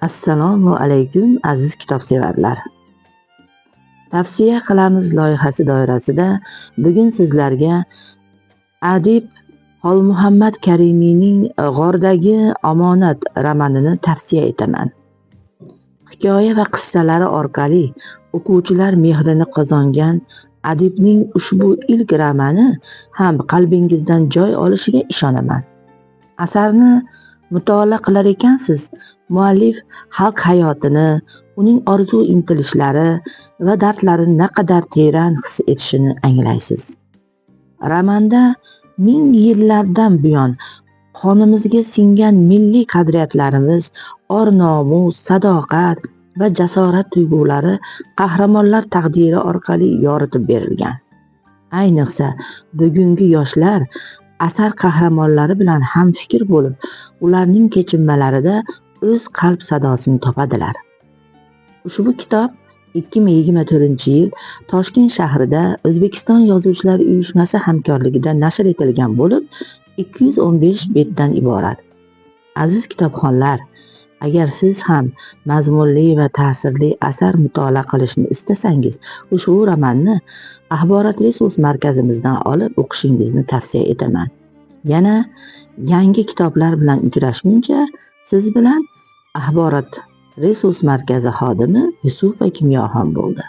Assalomu alaykum aziz kitobsevarlar. Tavsiya qilamiz loyihasi doirasida bugun sizlarga adib Xolmuhammad Karimiyning G'ordagi omonat romanini tavsiya etaman. Hikoya va qissalari orqali o'quvchilar mehrini qozongan adibning ushbu ilk romani ham qalbingizdan joy olishiga ishonaman. Asarni mutolaa qilar ekansiz, muallif xalq hayotini, uning orzu-intilishlari va dardlarini naqadar teran his etishini anglaysiz. Romanda ming yillardan buyon qonimizga singgan milliy qadriyatlarimiz, or-nomus, sadoqat va jasorat tuyg'ulari qahramonlar taqdiri orqali yoritib berilgan. Ayniqsa, bugungi yoshlar asar qahramonlari bilan hamfikr bo'lib, ularning kechinmalarida o'z qalb sadosini topadilar. Ushbu kitob 2024-yil Toshkent shahrida O'zbekiston Yozuvchilar uyushmasi hamkorligida nashr etilgan bo'lib, 215 betdan iborat. Aziz kitobxonlar, agar siz ham mazmunli va ta'sirli asar mutolaa qilishni istasangiz, ushbu romanni Axborot resurs markazimizdan olib o'qishingizni tavsiya etaman. Yana yangi kitoblar bilan uchrashguncha, siz bilan Axborot resurs markazi xodimi Yusupova Kimyoxon bo'ldi.